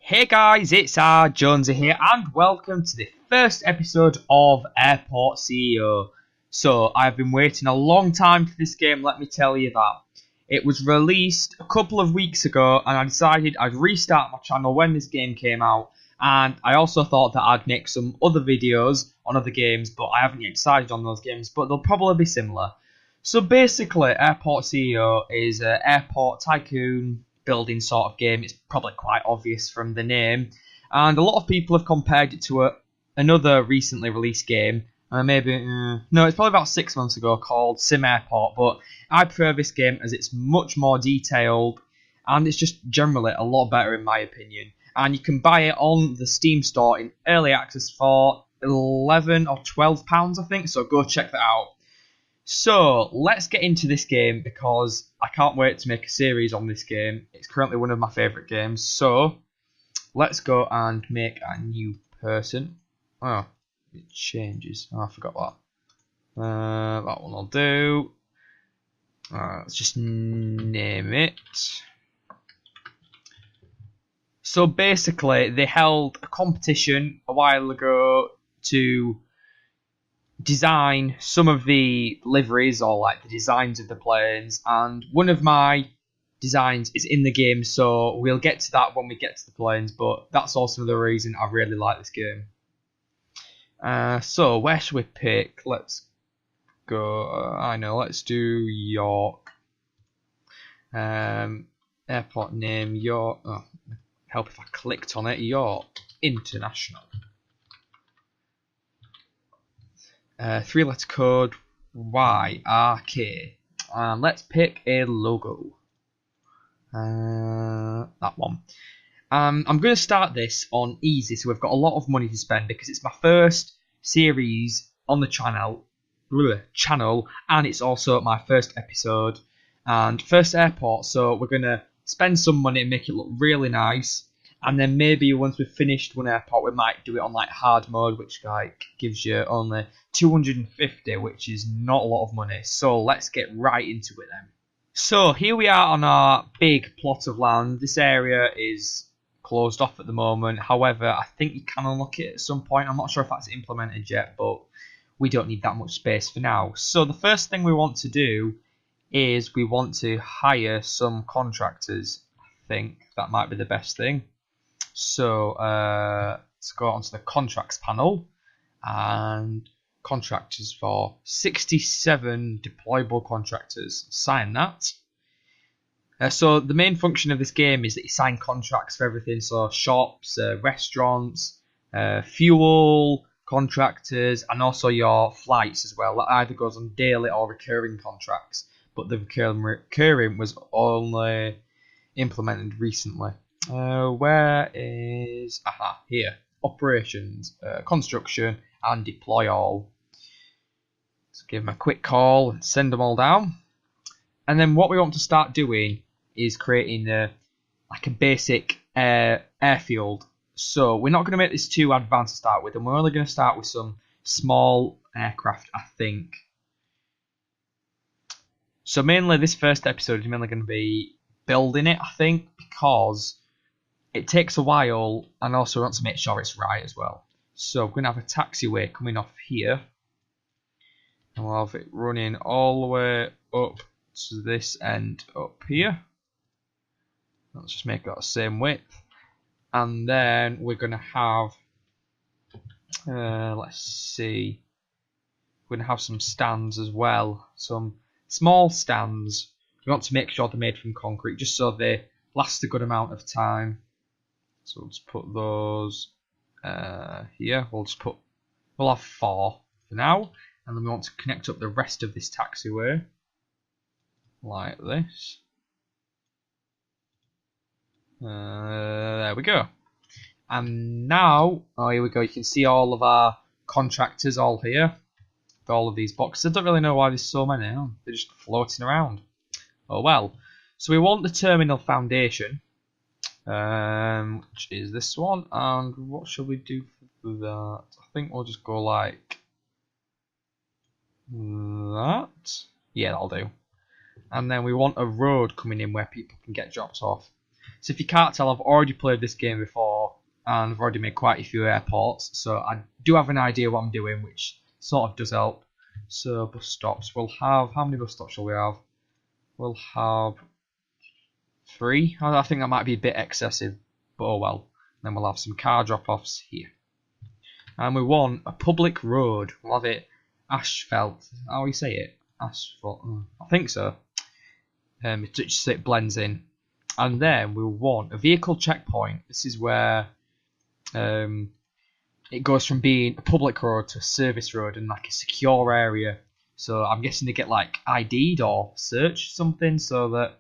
Hey guys, it's Jonesy here and welcome to the first episode of Airport CEO. So, I've been waiting a long time for this game, let me tell you that. It was released a couple of weeks ago and I decided I'd restart my channel when this game came out, and I also thought that I'd make some other videos on other games, but I haven't yet decided on those games, but they'll probably be similar. So basically, Airport CEO is an airport tycoon building sort of game. It's probably quite obvious from the name, and a lot of people have compared it to another recently released game, no, it's probably about 6 months ago, called Sim Airport, but I prefer this game as it's much more detailed and it's just generally a lot better in my opinion. And you can buy it on the Steam store in early access for £11 or £12 I think, so go check that out. So, let's get into this game because I can't wait to make a series on this game. It's currently one of my favourite games. So, let's go and make a new person. Oh, it changes. Oh, I forgot that. That one will do. Let's just name it. So, basically, they held a competition a while ago to design some of the liveries or like the designs of the planes, and one of my designs is in the game, so we'll get to that when we get to the planes, but that's also the reason I really like this game. So where should we pick? Let's go, let's do York. Airport name York. Oh, help if I clicked on it. York International. 3-letter code YRK. And let's pick a logo. That one. I'm going to start this on easy, so we've got a lot of money to spend because it's my first series on the channel, and it's also my first episode and first airport. So we're going to spend some money and make it look really nice. And then maybe once we've finished one airport, we might do it on like hard mode, which like gives you only 250, which is not a lot of money. So let's get right into it then. So here we are on our big plot of land. This area is closed off at the moment. However, I think you can unlock it at some point. I'm not sure if that's implemented yet, but we don't need that much space for now. So the first thing we want to do is we want to hire some contractors. I think that might be the best thing. So let's go onto the contracts panel, and contractors for 67 deployable contractors. Sign that. So the main function of this game is that you sign contracts for everything. So shops, restaurants, fuel, contractors, and also your flights as well. That either goes on daily or recurring contracts, but the recurring was only implemented recently. Where is... here. Operations, construction, and deploy all. Let's give them a quick call and send them all down. And then what we want to start doing is creating like a basic airfield. So we're not going to make this too advanced to start with, and we're only going to start with some small aircraft, I think. So mainly this first episode is mainly going to be building it, I think, because it takes a while, and also we want to make sure it's right as well. So we're going to have a taxiway coming off here, and we'll have it running all the way up to this end up here. Let's just make that the same width. And then we're going to have, let's see, we're going to have some stands as well. Some small stands. We want to make sure they're made from concrete, just so they last a good amount of time. So we'll just put those here. We'll have 4 for now, and then we want to connect up the rest of this taxiway like this. There we go. And now, here we go. You can see all of our contractors all here with all of these boxes. I don't really know why there's so many. Oh, they're just floating around. Oh well. So we want the terminal foundation, which is this one, and what shall we do for that? I think we'll just go like that. Yeah, that'll do. And then we want a road coming in where people can get dropped off. So if you can't tell, I've already played this game before, and I've already made quite a few airports, so I do have an idea what I'm doing, which sort of does help. So bus stops, we'll have, how many bus stops shall we have? We'll have 3. I think that might be a bit excessive, but oh well. Then we'll have some car drop-offs here. And we want a public road. We'll have it asphalt. How do you say it? Asphalt. I think so. It blends in. And then we'll want a vehicle checkpoint. This is where it goes from being a public road to a service road and like a secure area. So I'm guessing they get like ID'd or searched something so that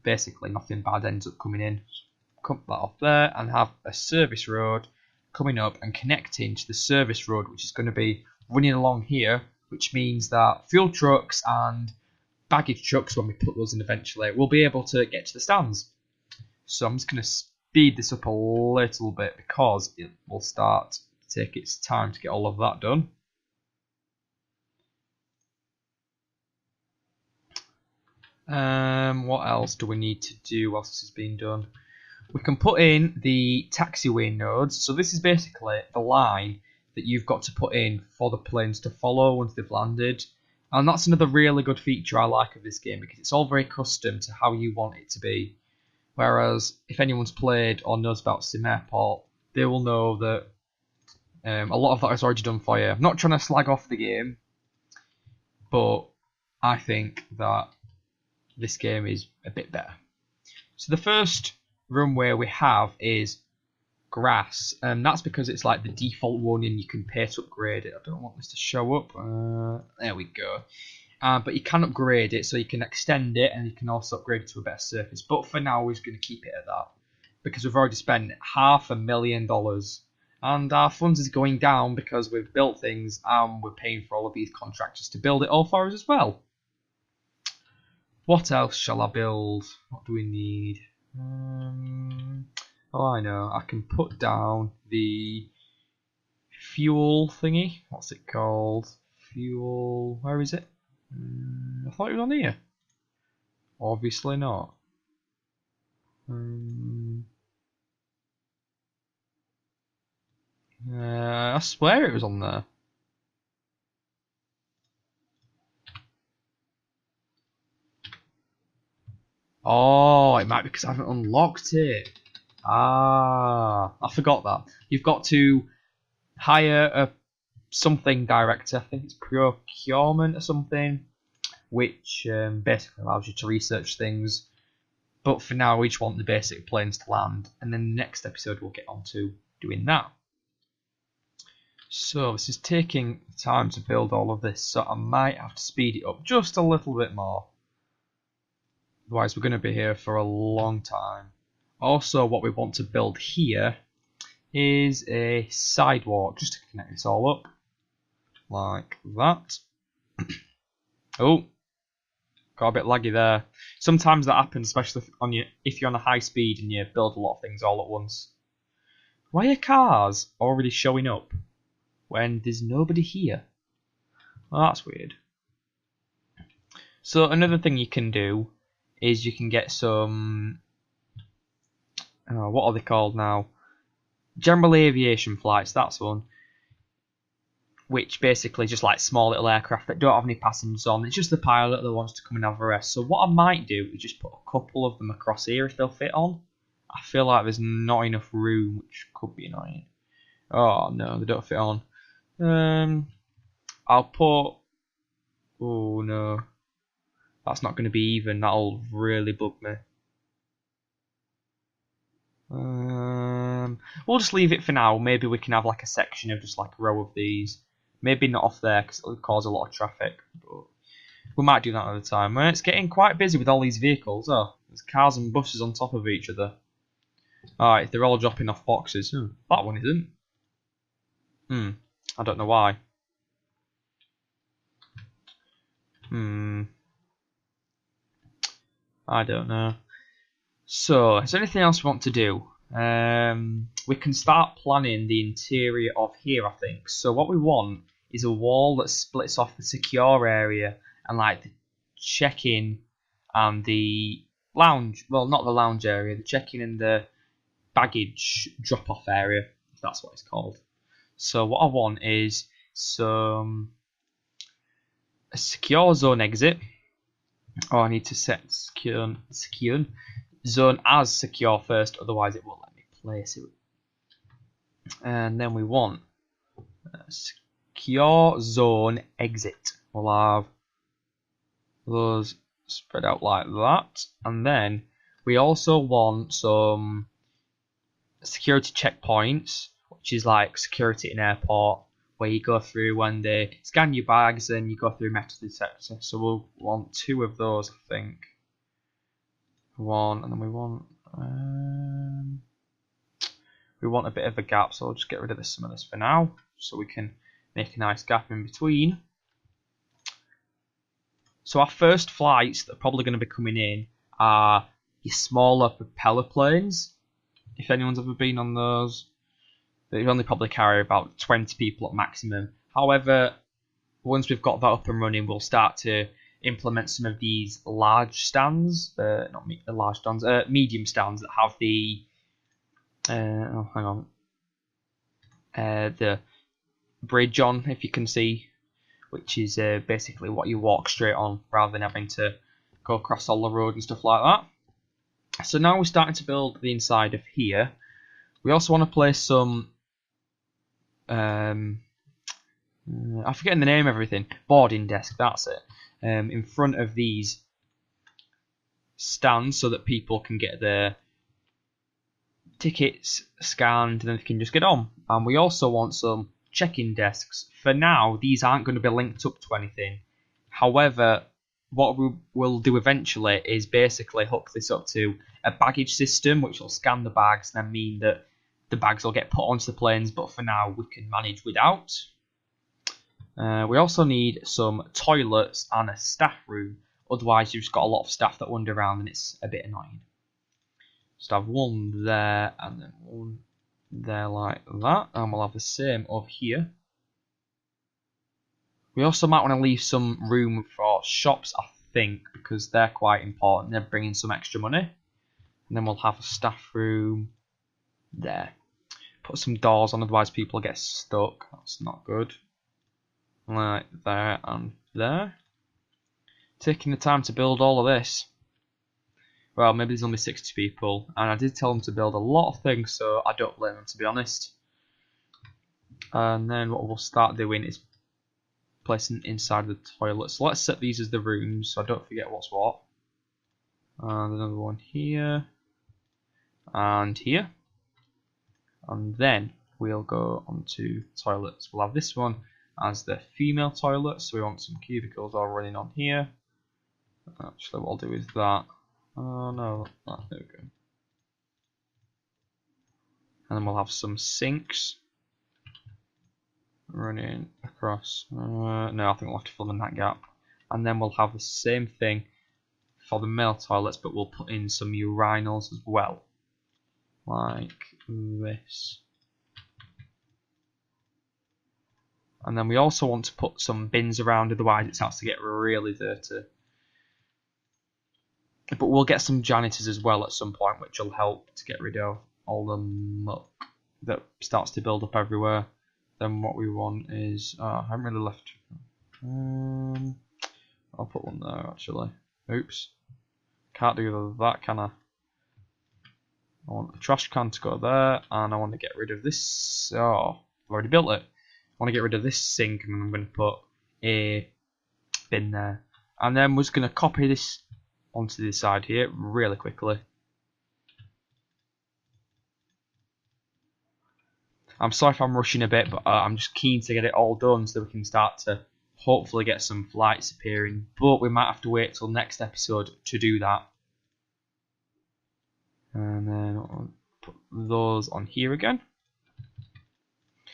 basically nothing bad ends up coming in. Cut that off there and have a service road coming up and connecting to the service road, which is going to be running along here, which means that fuel trucks and baggage trucks, when we put those in eventually, will be able to get to the stands. So I'm just going to speed this up a little bit because it will start to take its time to get all of that done. What else do we need to do whilst this is being done? We can put in the taxiway nodes. So this is basically the line that you've got to put in for the planes to follow once they've landed. And that's another really good feature I like of this game because it's all very custom to how you want it to be. Whereas if anyone's played or knows about Sim Airport, they will know that a lot of that is already done for you. I'm not trying to slag off the game, but I think that this game is a bit better. So the first runway we have is grass, and that's because it's like the default one and you can pay to upgrade it. I don't want this to show up. There we go. But you can upgrade it, so you can extend it and you can also upgrade it to a better surface. But for now, we're just going to keep it at that because we've already spent $500,000 and our funds is going down because we've built things and we're paying for all of these contractors to build it all for us as well. What else shall I build? What do we need? Oh, I know. I can put down the fuel thingy. What's it called? Fuel. Where is it? I thought it was on here. Obviously not. I swear it was on there. Oh, it might be because I haven't unlocked it. Ah, I forgot that. You've got to hire a something director, I think it's procurement or something, which basically allows you to research things. But for now, we just want the basic planes to land, and then the next episode we'll get on to doing that. So this is taking time to build all of this, so I might have to speed it up just a little bit more. Otherwise, we're going to be here for a long time. Also, what we want to build here is a sidewalk, just to connect this all up. Like that. Oh, got a bit laggy there. Sometimes that happens, especially if you're on a high speed and you build a lot of things all at once. Why are cars already showing up when there's nobody here? Well, that's weird. So another thing you can do is you can get some, what are they called now? General aviation flights, that's one. Which basically just like small little aircraft that don't have any passengers on. It's just the pilot that wants to come and have a rest. So what I might do is just put a couple of them across here if they'll fit on. I feel like there's not enough room, which could be annoying. Oh no, they don't fit on. I'll put... Oh no. That's not going to be even. That'll really bug me. We'll just leave it for now. Maybe we can have like a section of just like a row of these. Maybe not off there because it'll cause a lot of traffic. But we might do that another time. It's getting quite busy with all these vehicles. Oh, there's cars and buses on top of each other. Alright, they're all dropping off boxes. That one isn't. I don't know why. I don't know. So, is there anything else we want to do? We can start planning the interior of here, I think. So what we want is a wall that splits off the secure area and like the check-in and the lounge. Well, not the lounge area. The check-in and the baggage drop-off area, if that's what it's called. So what I want is a secure zone exit. Oh, I need to set secure zone as secure first, otherwise it won't let me place it. And then we want a secure zone exit. We'll have those spread out like that, and then we also want some security checkpoints, which is like security in airport, where you go through when they scan your bags and you go through metal detector. So we'll want 2 of those, I think. 1, and then we want a bit of a gap, so I'll just get rid of some of this for now, so we can make a nice gap in between. So our first flights that are probably going to be coming in are your smaller propeller planes. If anyone's ever been on those, they only probably carry about 20 people at maximum. However, once we've got that up and running, we'll start to implement some of these large stands, medium stands that have the the bridge on, if you can see, which is basically what you walk straight on rather than having to go across all the road and stuff like that. So now we're starting to build the inside of here. We also want to place some I'm forgetting the name of everything. Boarding desk, that's it. In front of these stands so that people can get their tickets scanned and then they can just get on. And we also want some check-in desks. For now, these aren't going to be linked up to anything. However, what we will do eventually is basically hook this up to a baggage system, which will scan the bags and then mean that the bags will get put onto the planes, but for now we can manage without. We also need some toilets and a staff room, otherwise you've just got a lot of staff that wander around and it's a bit annoying. Just have one there and then one there like that, and we'll have the same over here. We also might want to leave some room for shops, I think, because they're quite important. They're bringing some extra money. And then we'll have a staff room there. Put some doors on, otherwise people get stuck. That's not good. Like there and there. Taking the time to build all of this. Well, maybe there's only 60 people, and I did tell them to build a lot of things, so I don't blame them, to be honest. And then what we'll start doing is placing inside the toilet. So let's set these as the rooms, so I don't forget what's what. And another one here, and here. And then we'll go onto toilets. We'll have this one as the female toilet, so we want some cubicles all running on here. Actually, what I'll do is that. Oh no, there we go. And then we'll have some sinks running across. No, I think we'll have to fill in that gap. And then we'll have the same thing for the male toilets, but we'll put in some urinals as well. Like this. And then we also want to put some bins around, otherwise it starts to get really dirty. But we'll get some janitors as well at some point, which will help to get rid of all the muck that starts to build up everywhere. Then what we want is, I haven't really left. I'll put one there actually. Oops, can't do that, can I? I want a trash can to go there, and I want to get rid of this. Oh, I've already built it. I want to get rid of this sink, and then I'm going to put a bin there, and then we're just going to copy this onto the side here really quickly. I'm sorry if I'm rushing a bit, but I'm just keen to get it all done so we can start to hopefully get some flights appearing, but we might have to wait till next episode to do that. And then I'll put those on here again.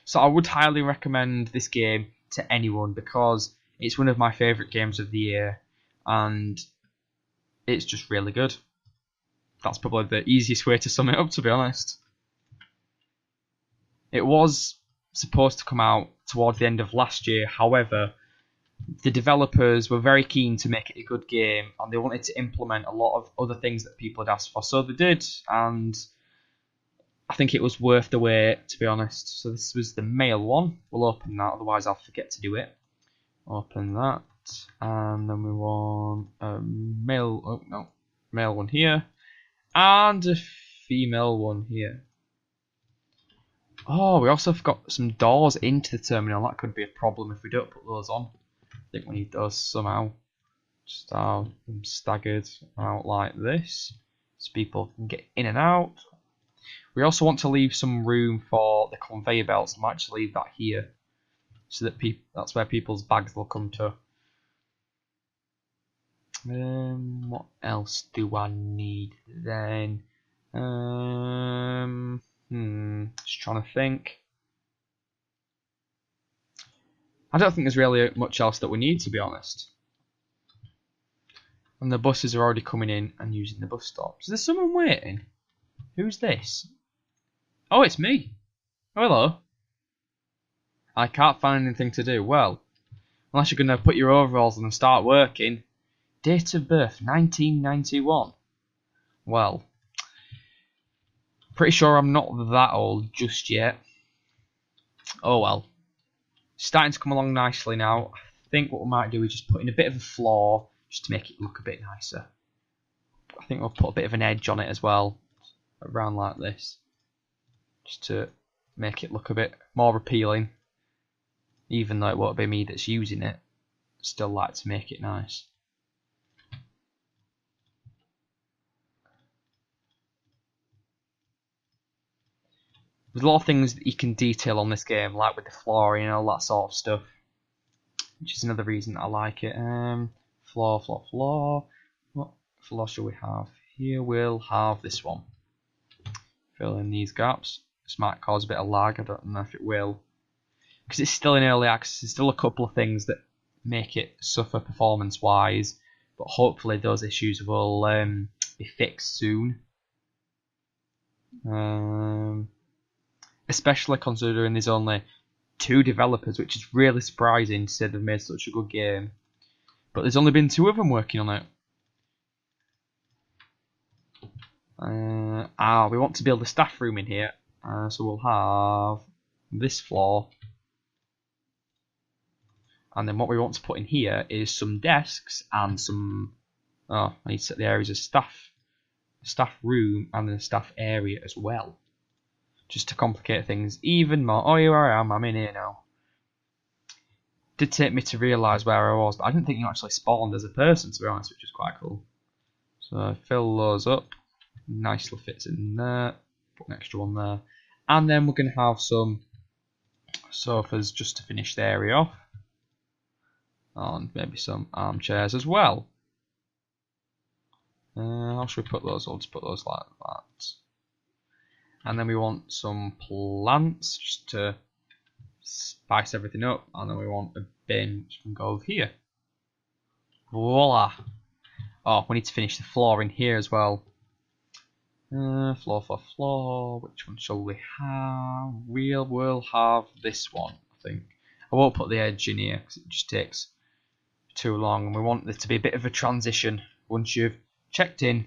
So I would highly recommend this game to anyone because it's one of my favourite games of the year and it's just really good. That's probably the easiest way to sum it up, to be honest. It was supposed to come out towards the end of last year, however, the developers were very keen to make it a good game and they wanted to implement a lot of other things that people had asked for. So they did, and I think it was worth the wait, to be honest. So this was the male one. We'll open that, otherwise I'll forget to do it. Open that, and then we want a male. Oh no, male one here, and a female one here. Oh, we also have got some doors into the terminal. That could be a problem if we don't put those on. I think we need those somehow. Just have them staggered out like this, so people can get in and out. We also want to leave some room for the conveyor belts. I might just leave that here, so that that's where people's bags will come to. What else do I need then? Just trying to think. I don't think there's really much else that we need, to be honest. And the buses are already coming in and using the bus stops. Is there someone waiting? Who's this? Oh, it's me. Oh, hello. I can't find anything to do. Well, unless you're going to put your overalls on and start working. Date of birth, 1991. Well, pretty sure I'm not that old just yet. Oh well. Starting to come along nicely now. I think what we might do is just put in a bit of a floor just to make it look a bit nicer. I think we'll put a bit of an edge on it as well, around like this, just to make it look a bit more appealing. Even though it won't be me that's using it, I still like to make it nice. There's a lot of things that you can detail on this game, like with the flooring and all that sort of stuff, which is another reason that I like it. Floor. What floor shall we have? Here we'll have this one. Fill in these gaps. This might cause a bit of lag, I don't know if it will. Because it's still in early access, there's still a couple of things that make it suffer performance-wise, but hopefully those issues will be fixed soon. Especially considering there's only 2 developers, which is really surprising to say they've made such a good game. But there's only been 2 of them working on it. We want to build a staff room in here, so we'll have this floor. And then what we want to put in here is some desks and some... Oh, I need to set the areas of staff room and then a staff area as well. Just to complicate things even more. Oh, here I am. I'm in here now. It did take me to realise where I was, but I didn't think you actually spawned as a person, to be honest, which is quite cool. So fill those up. Nicely fits in there. Put an extra one there. And then we're going to have some sofas just to finish the area off. And maybe some armchairs as well. How should we put those? I'll just put those like that. And then we want some plants just to spice everything up. And then we want a bin which can go over here. Voila! Oh, we need to finish the floor in here as well. Floor. Which one shall we have? We'll have this one, I think. I won't put the edge in here because it just takes too long. And we want there to be a bit of a transition once you've checked in.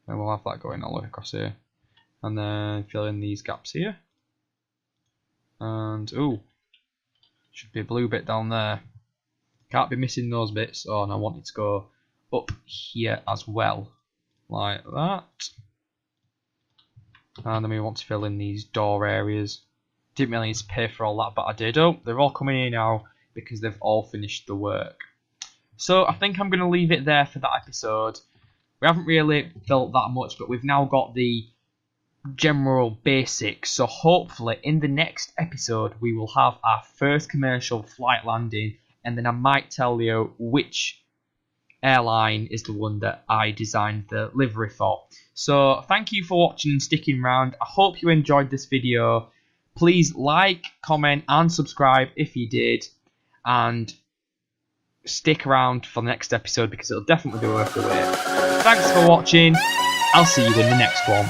Then we'll have that going all the way across here. And then fill in these gaps here. And, ooh, should be a blue bit down there. Can't be missing those bits. Oh, and I want it to go up here as well. Like that. And then we want to fill in these door areas. Didn't really need to pay for all that, but I did. Oh, they're all coming in now because they've all finished the work. So I think I'm going to leave it there for that episode. We haven't really built that much, but we've now got the general basics. So hopefully in the next episode we will have our first commercial flight landing, and then I might tell you which airline is the one that I designed the livery for. So thank you for watching and sticking around. I hope you enjoyed this video. Please like, comment and subscribe if you did, and stick around for the next episode because it'll definitely be worth the wait. Thanks for watching. I'll see you in the next one.